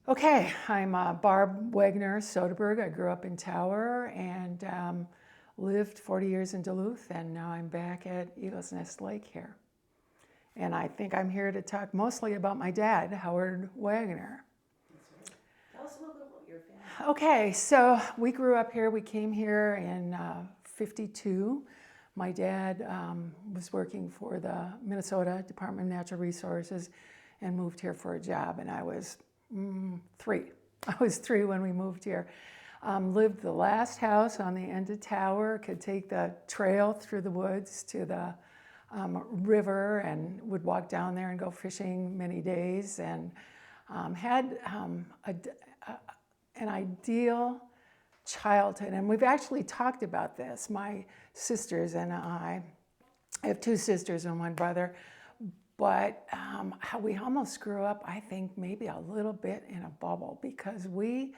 Okay, I'm Barb Wagoner Soderberg. I grew up in Tower and lived 40 years in Duluth, and now I'm back at Eagles Nest Lake here. And I think I'm here to talk mostly about my dad, Howard Wagoner. That's right. Tell us a little bit about your family. Okay, so we grew up here. We came here in '52. My dad was working for the Minnesota Department of Natural Resources and moved here for a job, and I was 3. I was 3 when we moved here. Lived the last house on the end of Tower, could take the trail through the woods to the river and would walk down there and go fishing many days, and had an ideal childhood. And we've actually talked about this, my sisters and I have 2 sisters and 1 brother, but how we almost grew up, I think, maybe a little bit in a bubble, because we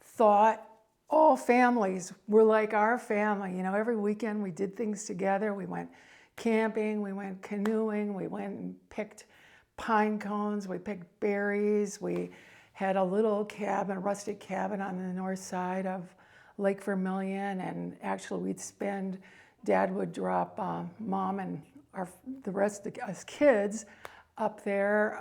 thought all families were like our family. You know, every weekend we did things together. We went camping, we went canoeing, we went and picked pine cones, we picked berries, we had a little cabin, a rustic cabin on the north side of Lake Vermilion, and actually Dad would drop Mom and the rest of us kids up there,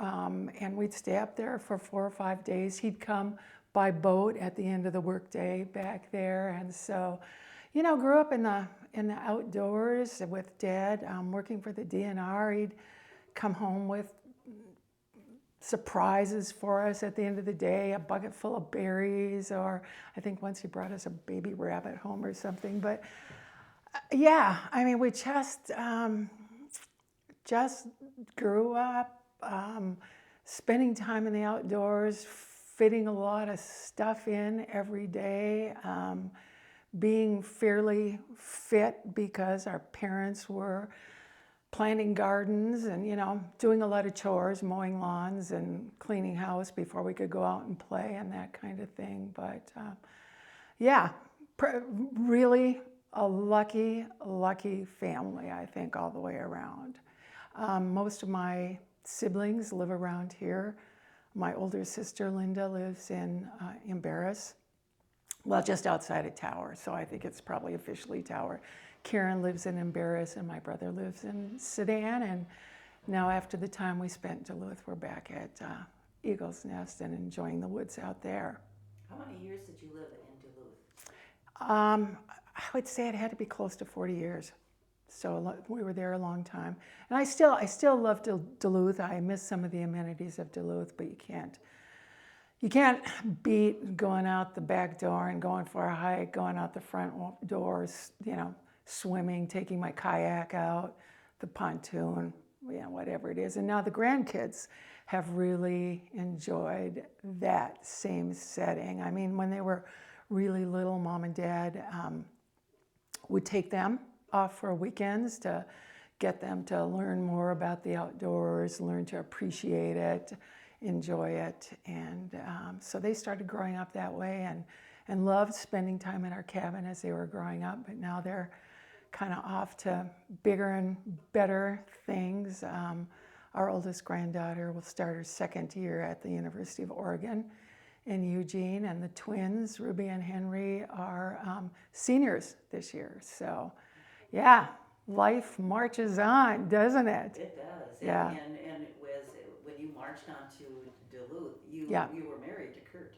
and we'd stay up there for 4 or 5 days. He'd come by boat at the end of the workday back there, and so, you know, grew up in the outdoors with Dad, working for the DNR. He'd come home with surprises for us at the end of the day, a bucket full of berries, or I think once he brought us a baby rabbit home or something. But yeah, I mean, we just grew up spending time in the outdoors, fitting a lot of stuff in every day, being fairly fit because our parents were planting gardens and, you know, doing a lot of chores, mowing lawns and cleaning house before we could go out and play and that kind of thing. But yeah, really a lucky family, I think, all the way around. Most of my siblings live around here. My older sister, Linda, lives in Embarrass, well, just outside of Tower, so I think it's probably officially Tower. Karen lives in Embarrass, and my brother lives in Sedan, and now after the time we spent in Duluth, we're back at Eagles Nest and enjoying the woods out there. How many years did you live in Duluth? I would say it had to be close to 40 years. So we were there a long time. And I still love Duluth. I miss some of the amenities of Duluth, but you can't beat going out the back door and going for a hike, going out the front doors, you know, swimming, taking my kayak out, the pontoon, you know, whatever it is. And now the grandkids have really enjoyed that same setting. I mean, when they were really little, Mom and Dad would take them off for weekends to get them to learn more about the outdoors, learn to appreciate it, enjoy it. And so they started growing up that way and loved spending time in our cabin as they were growing up. But now they're kind of off to bigger and better things. Our oldest granddaughter will start her 2nd year at the University of Oregon in Eugene, and the twins, Ruby and Henry, are seniors this year. So yeah, life marches on, doesn't it? It does. Yeah. And it was when you marched on to Duluth, you Yeah. were married to Kurt.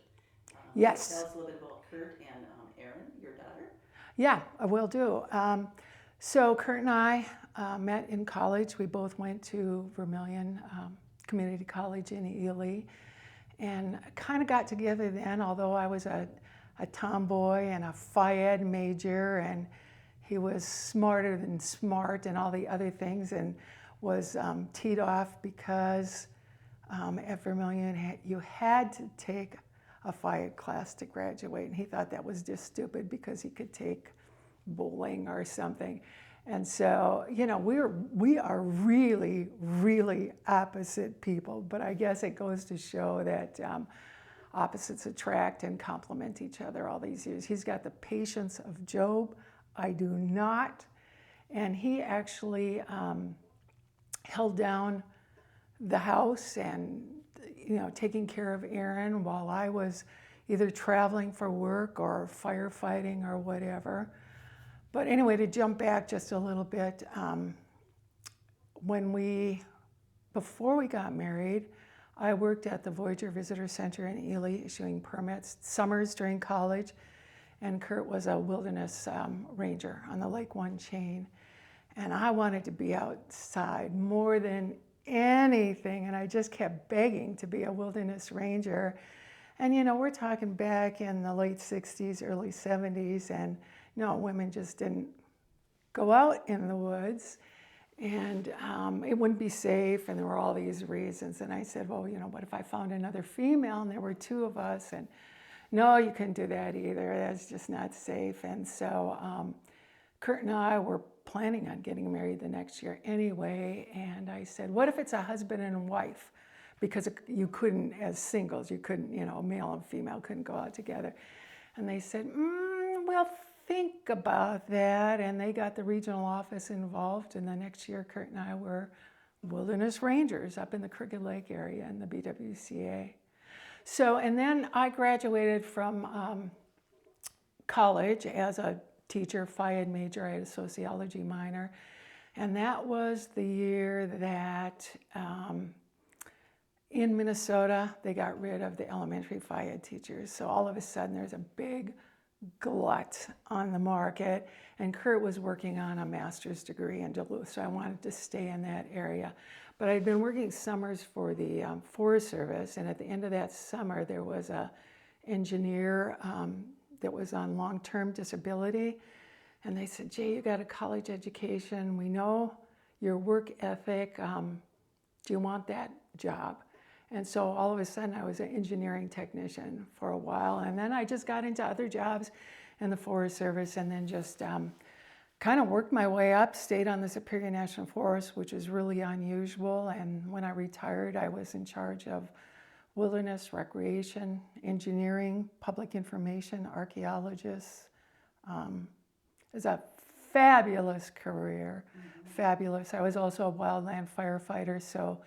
Yes. So tell us a little bit about Kurt and Erin, your daughter. Yeah, I will do. So Kurt and I met in college. We both went to Vermilion Community College in Ely, and kind of got together then, although I was a tomboy and a phy ed major, and he was smarter than smart and all the other things, and was teed off because at Vermilion you had to take a phy ed class to graduate, and he thought that was just stupid because he could take bowling or something. And so, you know, we are really opposite people, but I guess it goes to show that opposites attract and complement each other all these years. He's got the patience of Job. I do not. And he actually held down the house and taking care of Aaron while I was either traveling for work or firefighting or whatever. But anyway, to jump back just a little bit, before we got married, I worked at the Voyager Visitor Center in Ely issuing permits summers during college, and Kurt was a wilderness ranger on the Lake One chain. And I wanted to be outside more than anything, and I just kept begging to be a wilderness ranger. And we're talking back in the late 60s, early 70s, and women just didn't go out in the woods, and it wouldn't be safe, and there were all these reasons. And I said, well, what if I found another female, and there were two of us? And no, you couldn't do that either. That's just not safe. And so Kurt and I were planning on getting married the next year anyway, and I said, what if it's a husband and wife? Because you couldn't, as singles, you couldn't, male and female couldn't go out together. And they said, well, think about that. And they got the regional office involved, and the next year Kurt and I were wilderness rangers up in the Crooked Lake area in the BWCA. So, and then I graduated from college as a teacher, Phi Ed major. I had a sociology minor. And that was the year that in Minnesota, they got rid of the elementary Phi Ed teachers. So all of a sudden, there's a big glut on the market. And Kurt was working on a master's degree in Duluth, so I wanted to stay in that area. But I'd been working summers for the Forest Service, and at the end of that summer, there was a engineer that was on long-term disability. And they said, Jay, you got a college education. We know your work ethic. Do you want that job? And so all of a sudden, I was an engineering technician for a while. And then I just got into other jobs in the Forest Service, and then just kind of worked my way up, stayed on the Superior National Forest, which is really unusual. And when I retired, I was in charge of wilderness, recreation, engineering, public information, archaeologists. It was a fabulous career, fabulous. I was also a wildland firefighter, so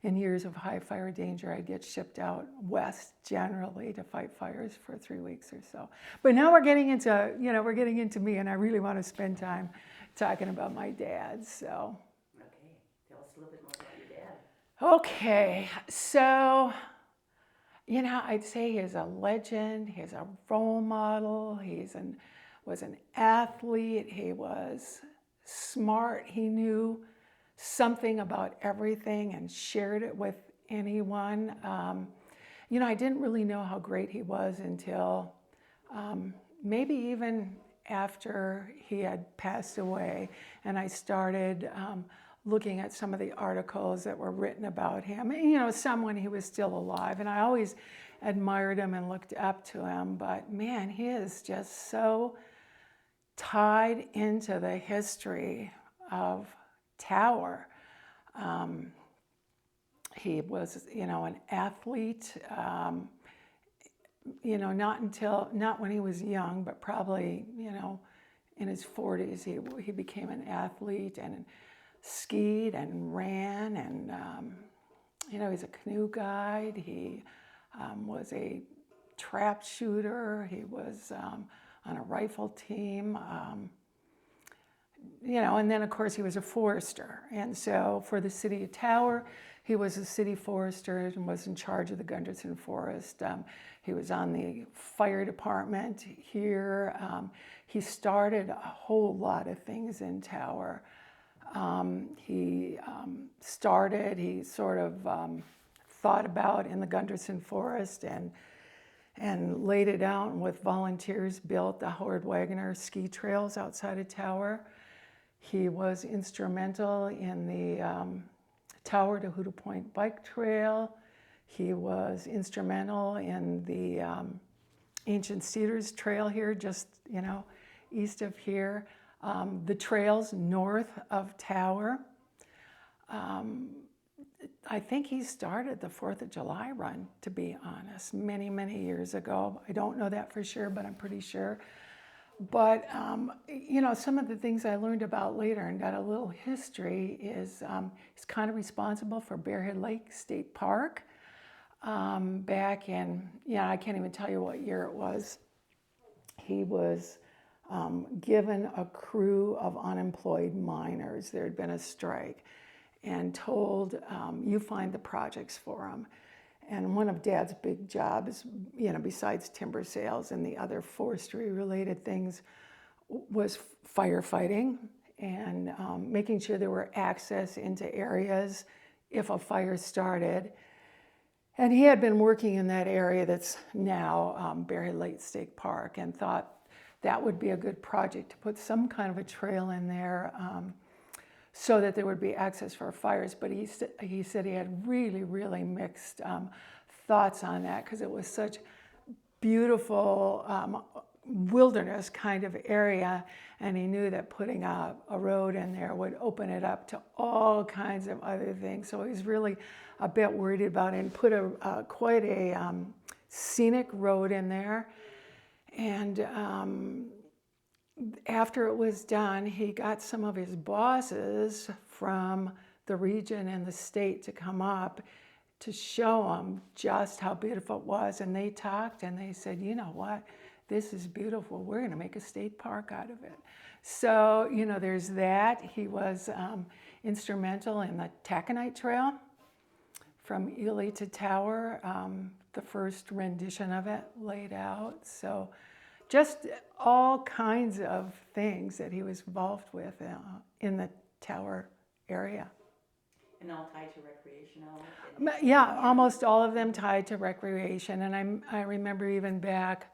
in years of high fire danger, I'd get shipped out west generally to fight fires for 3 weeks or so. But now we're getting into me, and I really want to spend time talking about my dad. So. Okay, tell us a little bit more about your dad. Okay, so I'd say he's a legend. He's a role model. Was an athlete. He was smart. He knew something about everything and shared it with anyone. I didn't really know how great he was until maybe even after he had passed away, and I started looking at some of the articles that were written about him. Some when he was still alive, and I always admired him and looked up to him. But man, he is just so tied into the history of Tower. He was, an athlete, not when he was young, but probably, in his 40s, he became an athlete and skied and ran, and, he's a canoe guide. He was a trap shooter. He was on a rifle team. And then of course he was a forester. And so for the city of Tower, he was a city forester and was in charge of the Gunderson Forest. He was on the fire department here. He started a whole lot of things in Tower. He sort of thought about in the Gunderson Forest and laid it out, and with volunteers built the Howard Wagoner ski trails outside of Tower. He was instrumental in the Tower to Hoodoo Point bike trail. He was instrumental in the Ancient Cedars Trail here, just east of here. The trails north of Tower. I think he started the 4th of July run, to be honest, many, many years ago. I don't know that for sure, but I'm pretty sure. But, some of the things I learned about later and got a little history is he's kind of responsible for Bearhead Lake State Park. back in, yeah, I can't even tell you what year it was. He was given a crew of unemployed miners. There had been a strike, and told, you find the projects for them. And one of Dad's big jobs, besides timber sales and the other forestry related things, was firefighting and making sure there were access into areas if a fire started. And he had been working in that area that's now Berry Lake State Park, and thought that would be a good project to put some kind of a trail in there so that there would be access for fires. But he said he had really, really mixed thoughts on that, because it was such beautiful wilderness kind of area, and he knew that putting a road in there would open it up to all kinds of other things. So he was really a bit worried about it, and put quite a scenic road in there. And after it was done, he got some of his bosses from the region and the state to come up to show him just how beautiful it was. And they talked and they said, you know what, this is beautiful. We're going to make a state park out of it. So, there's that. He was instrumental in the Taconite Trail from Ely to Tower, the first rendition of it laid out. So just all kinds of things that he was involved with in the Tower area. And all tied to recreational? Yeah, almost all of them tied to recreation. And I remember even back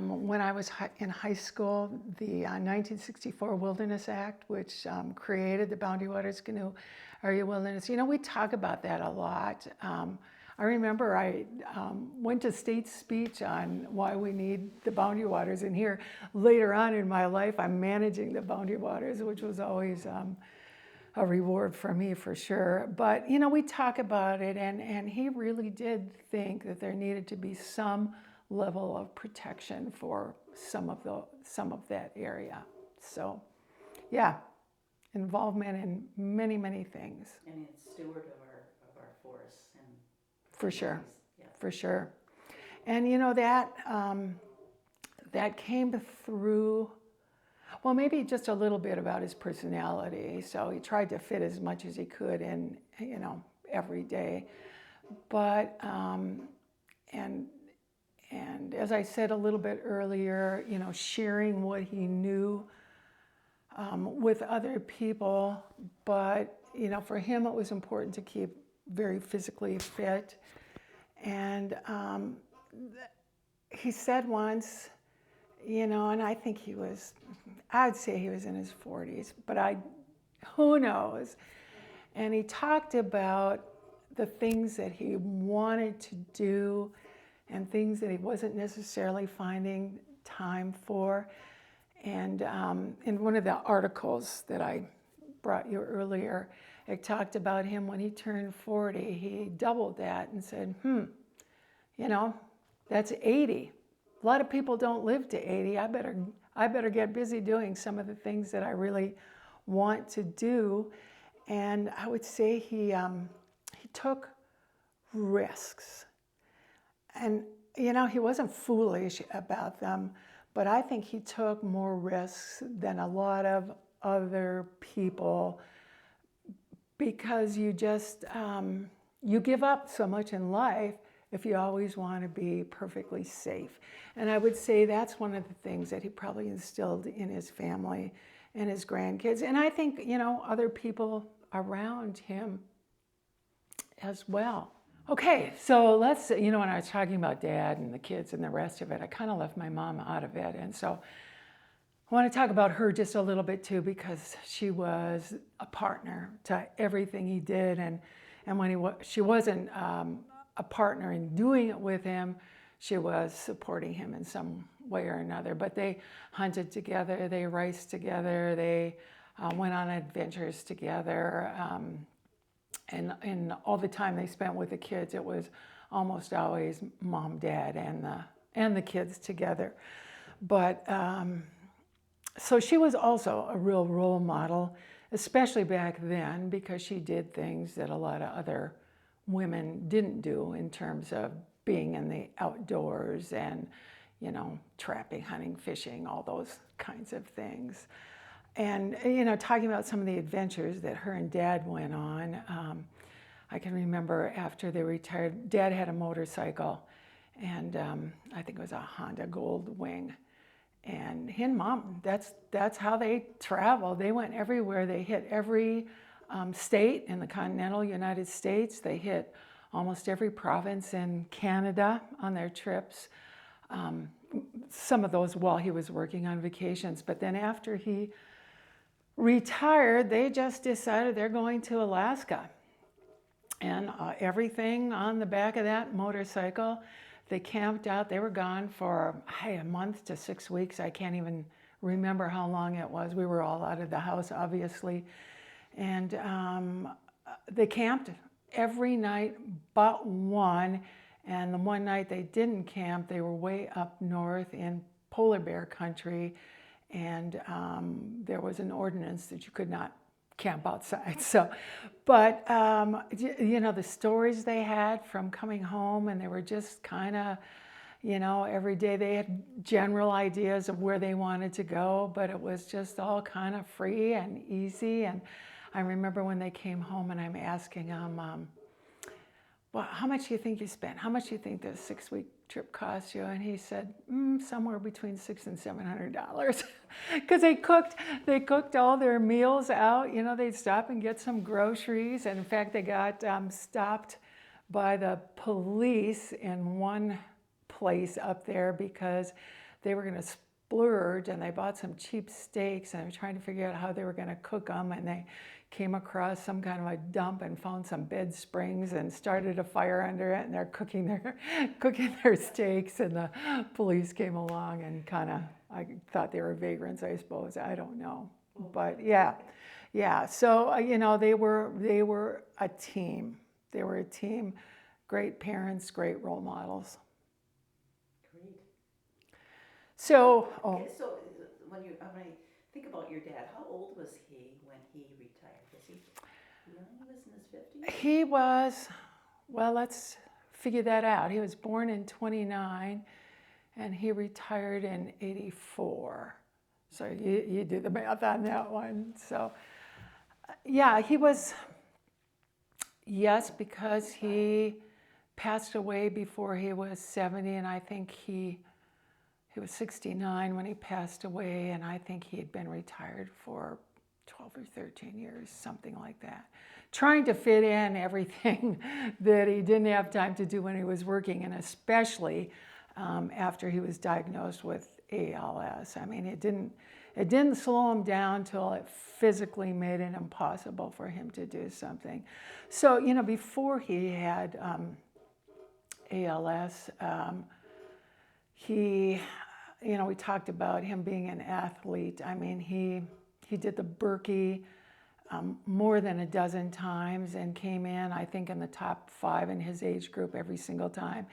when I was in high school, the 1964 Wilderness Act, which created the Boundary Waters Canoe Area Wilderness. We talk about that a lot. I remember I went to state speech on why we need the Boundary Waters, and here later on in my life I'm managing the Boundary Waters, which was always a reward for me for sure. But we talk about it, and he really did think that there needed to be some level of protection for some of that area. So yeah, involvement in many, many things. And it's steward of our forests and for sure. Yeah. For sure. And that came through, well, maybe just a little bit about his personality. So he tried to fit as much as he could in, every day. But and as I said a little bit earlier, sharing what he knew with other people. But for him, it was important to keep very physically fit. And he said once, and I think I'd say he was in his 40s, but who knows? And he talked about the things that he wanted to do and things that he wasn't necessarily finding time for. And in one of the articles that I brought you earlier, it talked about him when he turned 40, he doubled that and said, that's 80. A lot of people don't live to 80. I better get busy doing some of the things that I really want to do. And I would say he took risks. And, he wasn't foolish about them, but I think he took more risks than a lot of other people, because you just, you give up so much in life if you always want to be perfectly safe. And I would say that's one of the things that he probably instilled in his family and his grandkids. And I think, other people around him as well. Okay, so let's, when I was talking about Dad and the kids and the rest of it, I kind of left my mom out of it. And so I want to talk about her just a little bit too, because she was a partner to everything he did. And when she wasn't a partner in doing it with him, she was supporting him in some way or another. But they hunted together, they raced together, they went on adventures together. And all the time they spent with the kids, it was almost always mom, dad, and the kids together. But so she was also a real role model, especially back then, because she did things that a lot of other women didn't do in terms of being in the outdoors and, you know, trapping, hunting, fishing, all those kinds of things. And, you know, talking about some of the adventures that her and Dad went on, I can remember after they retired, Dad had a motorcycle, and I think it was a Honda Gold Wing. And he and Mom, that's how they traveled. They went everywhere. They hit every state in the continental United States. They hit almost every province in Canada on their trips. Some of those while he was working on vacations. But then after he retired, they just decided they're going to Alaska. And everything on the back of that motorcycle, they camped out. They were gone for a month to 6 weeks. I can't even remember how long it was. We were all out of the house, obviously. And they camped every night but one. And the one night they didn't camp, they were way up north in polar bear country. And there was an ordinance that you could not camp outside. So, but you know, the stories they had from coming home, and they were just kind of, you know, every day they had general ideas of where they wanted to go, but it was just all kind of free and easy. And I remember when they came home and I'm asking them, well, how much do you think you spent? How much do you think this 6-week trip cost you? And he said, somewhere between $600 and $700, because they cooked all their meals out. You know, they'd stop and get some groceries, and in fact, they got stopped by the police in one place up there because they were going to splurge, and they bought some cheap steaks, and they were trying to figure out how they were going to cook them, and they came across some kind of a dump and found some bed springs and started a fire under it, and they're cooking their steaks, and the police came along and kind of, I thought they were vagrants, I suppose, I don't know. But yeah. So you know, they were a team. They were a team. Great parents, great role models. Great. So Okay, so when I think about your dad, how old was he when he retired? Was he young? He was in his 50s? he was, well, let's figure that out. He was born in 29 and he retired in 84. So you do the math on that one. So yeah, he was, yes, because he passed away before he was 70, and I think he was 69 when he passed away, and I think he had been retired for 12 or 13 years, something like that. Trying to fit in everything that he didn't have time to do when he was working, and especially after he was diagnosed with ALS. I mean, it didn't slow him down till it physically made it impossible for him to do something. So, you know, before he had ALS, he, you know, we talked about him being an athlete. I mean, he did the Berkey more than a dozen times and came in, I think, in the top 5 in his age group every single time.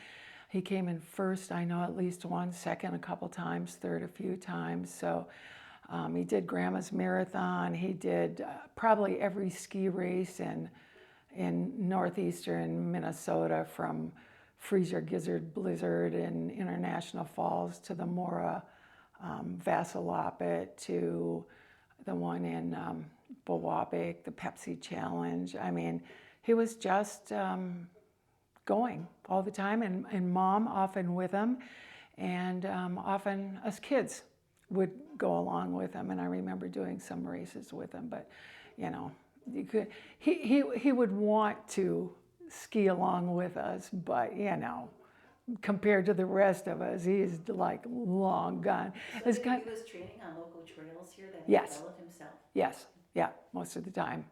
He came in first, I know, at least once, second a couple times, third a few times. So he did Grandma's Marathon. He did probably every ski race in northeastern Minnesota, from Freezer Gizzard Blizzard in International Falls to the Mora Vasilopet to the one in Bowabic, the Pepsi Challenge. I mean, he was just going all the time, and Mom often with him, and often us kids would go along with him. And I remember doing some races with him, but you know, he would want to ski along with us, but you know, compared to the rest of us, he's like long gone. So he was training on local trails here that he Yes. developed himself? Yes, yeah, most of the time.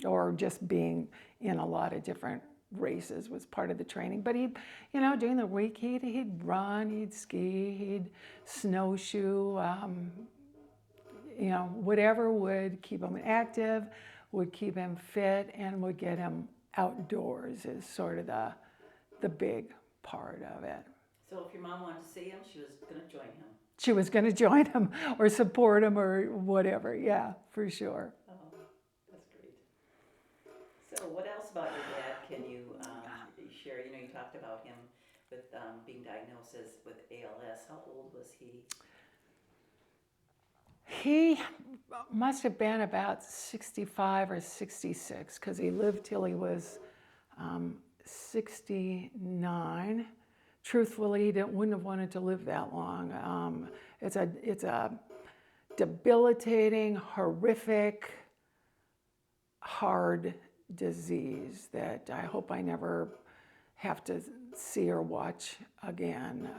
Or just being in a lot of different races was part of the training. But he'd, you know, during the week, he'd run, he'd ski, he'd snowshoe, you know, whatever would keep him active, would keep him fit, and would get him outdoors is sort of the big part of it. So if your mom wanted to see him, she was going to join him? She was going to join him or support him or whatever, yeah, for sure. Oh, that's great. So what else about your dad can you being diagnosed with ALS. How old was he? He must have been about 65 or 66 because he lived till he was 69. Truthfully, he wouldn't have wanted to live that long. It's a debilitating, horrific, hard disease that I hope I never have to see or watch again.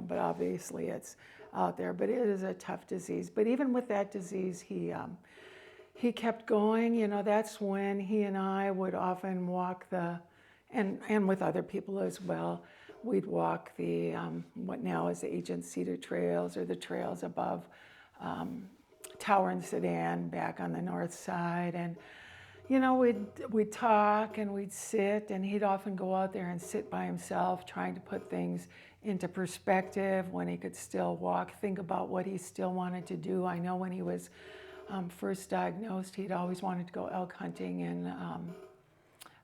But obviously it's out there. But it is a tough disease. But even with that disease, he kept going. That's when he and I would often walk and with other people as well, we'd walk the what now is the Agent Cedar Trails, or the trails above Tower-Soudan back on the north side. And we'd talk and we'd sit, and he'd often go out there and sit by himself, trying to put things into perspective when he could still walk, think about what he still wanted to do. I know when he was first diagnosed, he'd always wanted to go elk hunting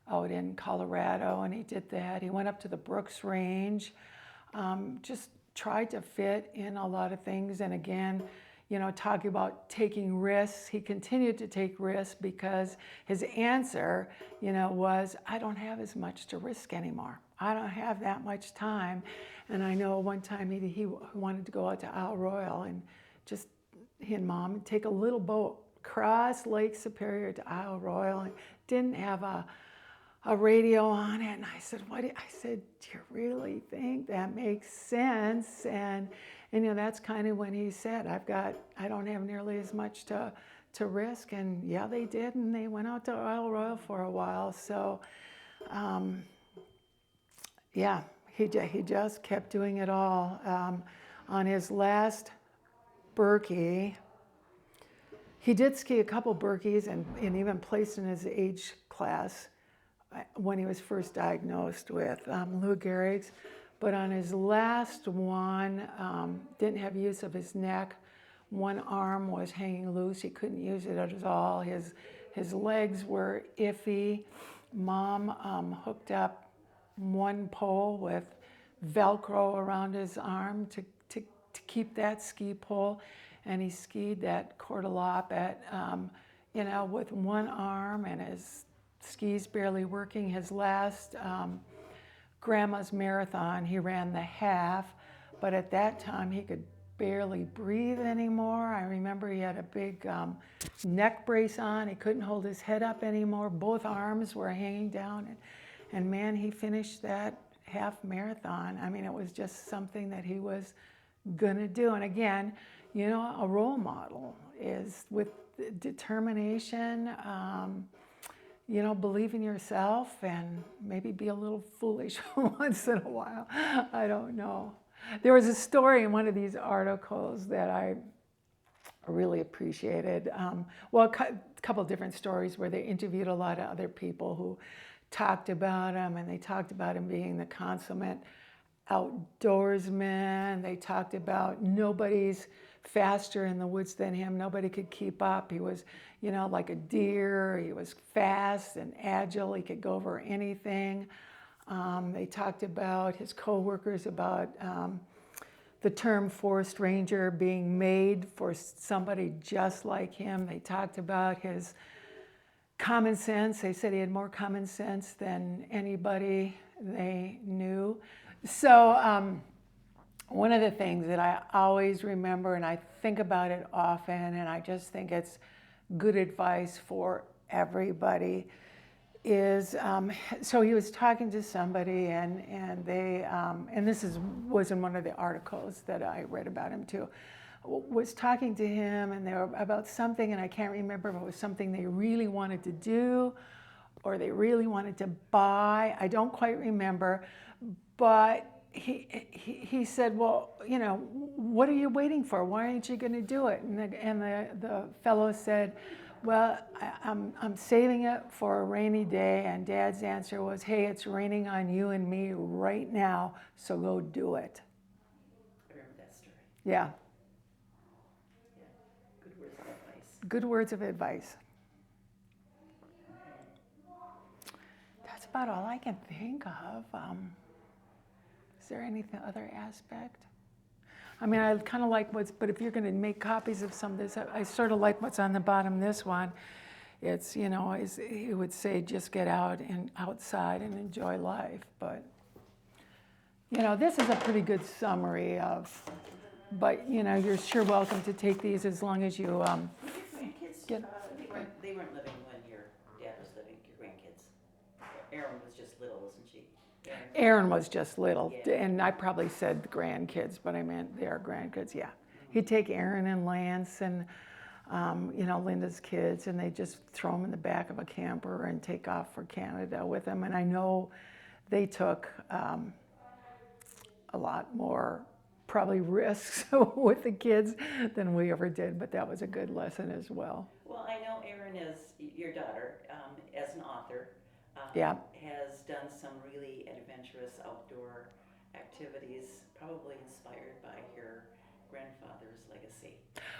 out in Colorado, and he did that. He went up to the Brooks Range, just tried to fit in a lot of things. And again, talking about taking risks, he continued to take risks because his answer, was, I don't have as much to risk anymore. I don't have that much time. And I know one time he wanted to go out to Isle Royale, and just he and Mom take a little boat across Lake Superior to Isle Royale, and didn't have a radio on it. And I said, I said, do you really think that makes sense? And that's kind of when he said, I don't have nearly as much to risk. And yeah, they did. And they went out to Isle Royale for a while. So, yeah, he just kept doing it all. On his last Berkey, he did ski a couple Berkeys and even placed in his age class when he was first diagnosed with Lou Gehrig's. But on his last one, didn't have use of his neck. One arm was hanging loose. He couldn't use it at all. His legs were iffy. Mom hooked up one pole with Velcro around his arm to keep that ski pole. And he skied that Coeur d'Alop with one arm and his skis barely working. His last Grandma's Marathon, he ran the half, but at that time he could barely breathe anymore. I remember he had a big neck brace on. He couldn't hold his head up anymore. Both arms were hanging down. And man, he finished that half marathon. I mean, it was just something that he was gonna do. And again, a role model is with determination, believe in yourself, and maybe be a little foolish once in a while. I don't know. There was a story in one of these articles that I really appreciated. A couple different stories where they interviewed a lot of other people who talked about him, and they talked about him being the consummate outdoorsman. They talked about nobody's faster in the woods than him. Nobody could keep up. He was, like a deer. He was fast and agile. He could go over anything. They talked about his co-workers, about the term forest ranger being made for somebody just like him. They talked about his common sense. They said he had more common sense than anybody they knew. So one of the things that I always remember, and I think about it often, and I just think it's good advice for everybody, is so he was talking to somebody, and they and this was in one of the articles that I read about him too, was talking to him, and they were about something, and I can't remember if it was something they really wanted to do or they really wanted to buy. I don't quite remember, but he said, well, what are you waiting for? Why aren't you going to do it? And the fellow said, well, I'm saving it for a rainy day. And Dad's answer was, hey, it's raining on you and me right now, so go do it. I remember that story. Yeah. Yeah, good words of advice. Good words of advice. That's about all I can think of. there anything other aspect? I mean, I kind of like but if you're going to make copies of some of this, I sort of like what's on the bottom of this one. It's, he would say, just get out and outside and enjoy life. But, this is a pretty good summary of, but, you're sure welcome to take these as long as you Your grandkids, get. they weren't living when your dad was living, your grandkids. Erin was just little, wasn't she? Erin was just little, Yeah. and I probably said grandkids, but I meant their grandkids, yeah. He'd take Erin and Lance and, Linda's kids, and they'd just throw them in the back of a camper and take off for Canada with them. And I know they took a lot more, probably risks with the kids than we ever did, but that was a good lesson as well. Well, I know Erin is, your daughter, as an author, Yeah. has done some really adventurous outdoor activities, probably inspired by her grandfather's legacy.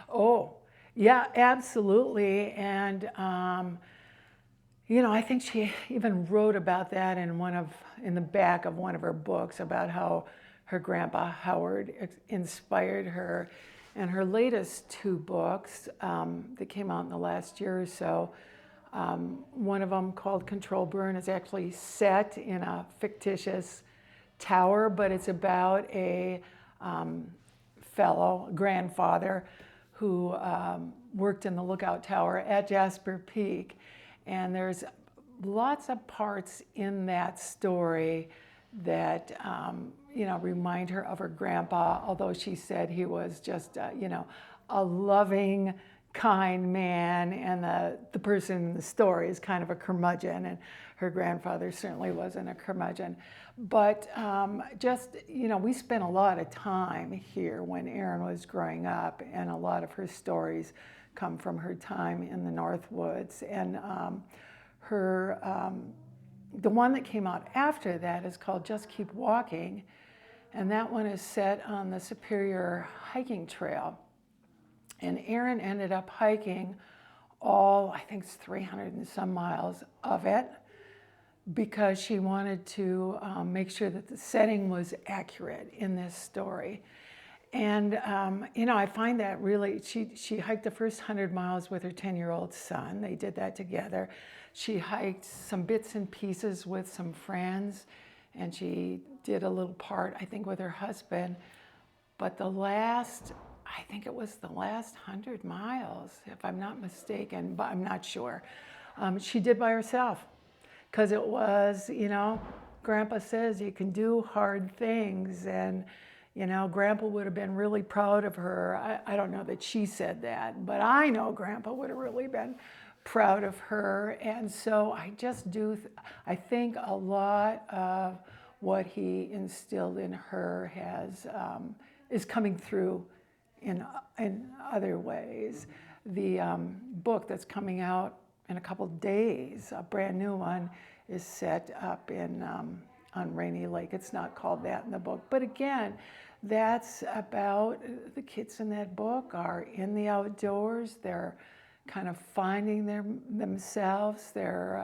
Oh, yeah, absolutely. And, I think she even wrote about that in the back of one of her books about how her grandpa Howard inspired her. And her latest two books that came out in the last year or so, one of them called Control Burn is actually set in a fictitious tower, but it's about a fellow grandfather who worked in the lookout tower at Jasper Peak. And there's lots of parts in that story that, remind her of her grandpa, although she said he was just, a loving, kind man, and the person in the story is kind of a curmudgeon, and her grandfather certainly wasn't a curmudgeon. But we spent a lot of time here when Erin was growing up, and a lot of her stories come from her time in the Northwoods. And the one that came out after that is called Just Keep Walking, and that one is set on the Superior hiking trail. And Erin ended up hiking I think it's 300 and some miles of it, because she wanted to make sure that the setting was accurate in this story. And, I find that really, she hiked the first 100 miles with her 10-year-old son. They did that together. She hiked some bits and pieces with some friends, and she did a little part, I think, with her husband. But I think it was the last 100 miles, if I'm not mistaken, but I'm not sure, she did by herself. Because it was, Grandpa says you can do hard things, and, Grandpa would have been really proud of her. I don't know that she said that, but I know Grandpa would have really been proud of her. And so I just I think a lot of what he instilled in her is coming through in other ways. The book that's coming out in a couple days, a brand new one, is set up on Rainy Lake. It's not called that in the book, but again, that's about the kids in that book are in the outdoors. They're kind of finding themselves. They're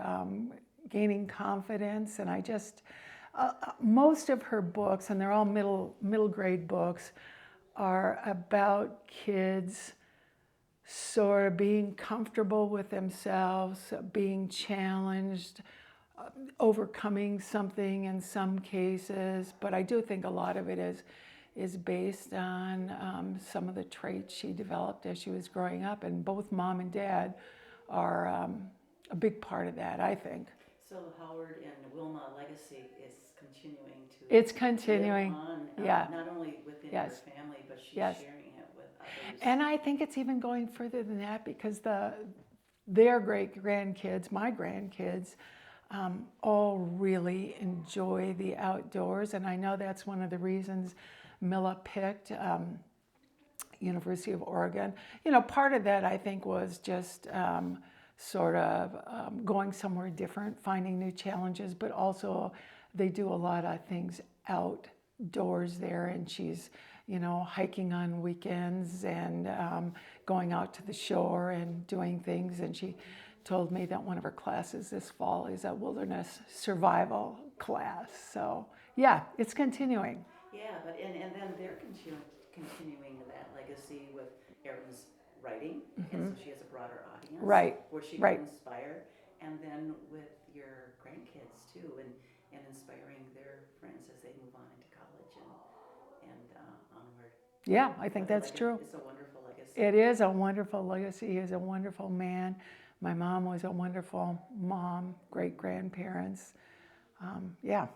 gaining confidence, and I just most of her books, and they're all middle grade books, are about kids sort of being comfortable with themselves, being challenged, overcoming something in some cases. But I do think a lot of it is based on some of the traits she developed as she was growing up. And both mom and dad are a big part of that, I think. So Howard and Wilma legacy is continuing to It's continuing, live on, yeah. Not only within Yes. your family, but she's Yes. sharing it with others. And I think it's even going further than that, because their great grandkids, my grandkids, all really enjoy the outdoors. And I know that's one of the reasons Milla picked University of Oregon. Part of that I think was just sort of going somewhere different, finding new challenges, but also they do a lot of things outdoors there, and she's hiking on weekends and going out to the shore and doing things. And she told me that one of her classes this fall is a wilderness survival class. So yeah, it's continuing. and then they're continuing that legacy with Erin's writing, and so she has a broader audience, Right, where she right. can inspire, and then with your grandkids too, and inspiring their friends as they move on into college and onward. Yeah, I think But that's true. It's a wonderful legacy. It is a wonderful legacy. He is a wonderful man. My mom was a wonderful mom, great grandparents. Yeah,